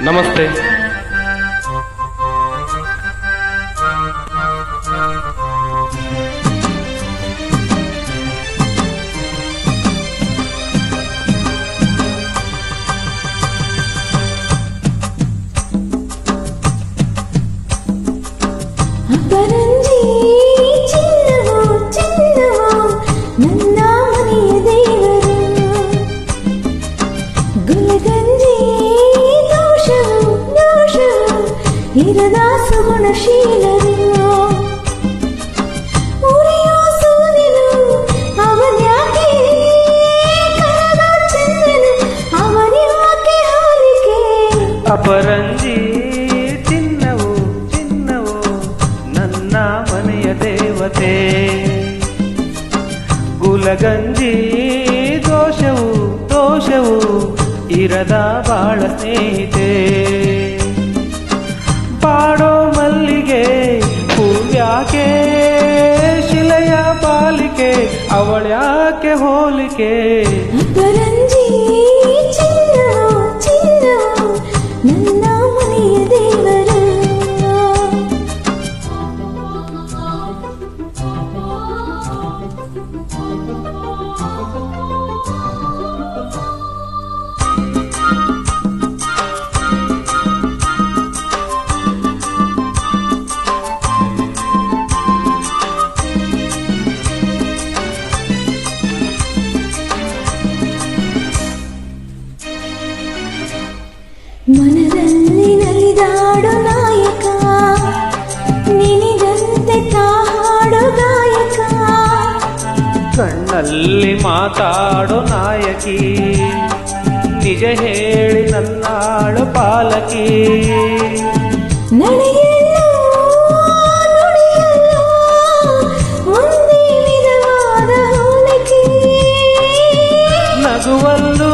ನಮಸ್ತೆ. ಅಪರಂಜಿ ಚಿನ್ನವೋ ಚಿನ್ನವೋ ನನ್ನ ಮನೆಯ ದೇವರು, ಗುಲಗಂಜಿ ದೋಷವು ದೋಷವು ಇರದ ಸುಗುಣಶೀಲರು, ಉರಿಯೋ ಸೂರ್ಯನು ಅವನ್ಯಾಕೆ ಕರದ ಚಂದನು ಅವನ್ಯಾಕೆ ಹಾಲಿಕೆ. ಅಪರಂಜಿ ಚಿನ್ನವು ಚಿನ್ನವು ನನ್ನ ಮನೆಯ ದೇವತೆ, ಗುಲಗಂಜಿ ದೋಷವು ದೋಷವು ಇರದ ಬಾಳ ಸ್ನೇಹಿತೆ. ಪಾಡೋ ಮಲ್ಲಿಗೆ ಹೂವ್ಯಾಕೆ ಶಿಲೆಯ ಪಾಲಿಕೆ, ಅವಳ್ಯಾಕೆ ಹೋಲಿಕೆ. ಅಪರಂಜಿ ಚಿನ್ನವೋ ಚಿನ್ನವೋ ನನ್ನ ಮನೆಯ ದೇವರು. ಮನದಲ್ಲಿ ನಲಿದಾಡೋ ನಾಯಕ, ನಿನಗಂತೆ ತಾಹಾಡೋ ಗಾಯಕ. ಕಣ್ಣಲ್ಲಿ ಮಾತಾಡೋ ನಾಯಕಿ, ನಿಜ ಹೇಳಿ ನನ್ನಾಳು ಪಾಲಕಿ. ನಡೆಯಲ್ಲೋ ನುಡಿಯಲ್ಲೋ ಒಂದೇ ವಿಧವಾದ ಹೋಲಿಕೆ. ನಗುವಲ್ಲೂ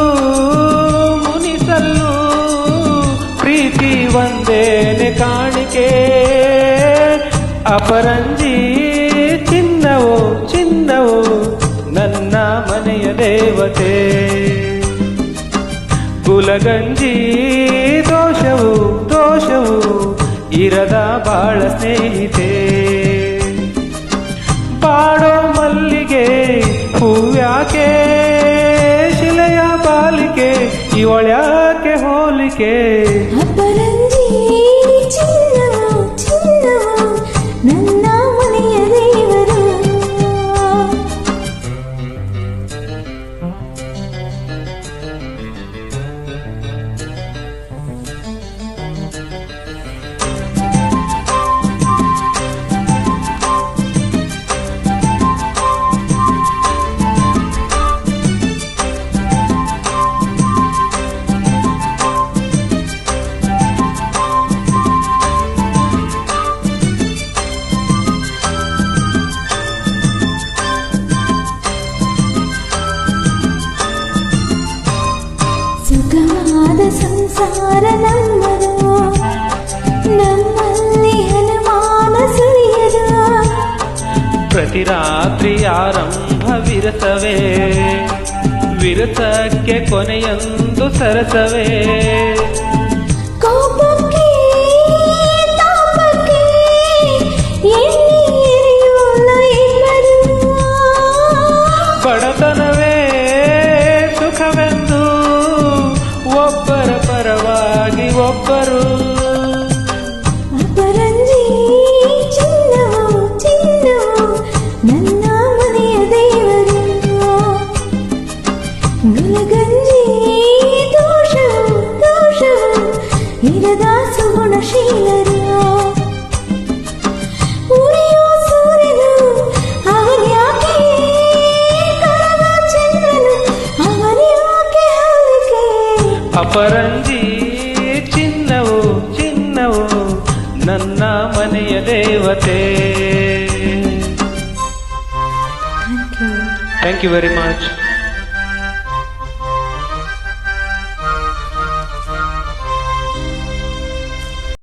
ಮುನಿಸಲ್ಲೂ ಪ್ರೀತಿ ಒಂದೇನೆ ಕಾಣಿಕೆ. ಅಪರಂಜಿ ಚಿನ್ನವೋ ಚಿನ್ನವೋ ನನ್ನ ಮನೆಯ ದೇವತೆ, ಗುಲಗಂಜಿ ದೋಷವು ದೋಷವು ಇರದ ಬಾಳ ಸ್ನೇಹಿತೆ. ಪಾಡೋ ಮಲ್ಲಿಗೆ ಹೂವ್ಯಾಕೆ ಶಿಲೆಯ ಬಾಲಿಕೆ, ಇವಳ್ಯಾಕೆ ಹೋಲಿಕೆ. ಅಪರಂಜಿ ಚಿನ್ನವೋ ಚಿನ್ನವೋ ನನ್ನ ಮನೆಯ ದೇವರು. ಸುಖವಾದ ಸಂಸಾರ ನಮ್ಮದು, ನಮ್ಮಲ್ಲಿ ಅನುಮಾನ ಸುಳಿಯದು. ಪ್ರತಿ ರಾತ್ರಿ ಆರಂಭ ವಿರಸವೇ, ವಿರಸಕ್ಕೆ ಕೊನೆಯೊಂದು ಸರಸವೇ. ಕೋಪಕ್ಕೆ ತಾಪಕ್ಕೆ ಎಣ್ಣೆ ಎರೆಯೋಲ್ಲ ಎಲ್ಲರೂ. ಬಡತನವೇ ಸುಖವೆಂದು ಒಬ್ಬರ ಪರವಾಗಿ ಒಬ್ಬರು. ಅಪರಂಜಿ ಚಿನ್ನವೋ ಚಿನ್ನವೋ ನನ್ನ ಮನೆಯ ದೇವರು, ಗುಲಗಂಜಿ ದೋಷವು ದೋಷವು ಇರದ ಸುಗುಣಶೀಲರು, ಉರಿಯೋ ಸೂರ್ಯನು ಅವನ್ಯಾಕೆ ಕರದ ಚಂದ್ರನು ಅವನ್ಯಾಕೆ ಹಾಲಿಕೆ. ಅಪರಂಜಿ ಚಿನ್ನವು ಚಿನ್ನವು ನನ್ನ ಮನೆಯ ದೇವತೆ. Thank you very much.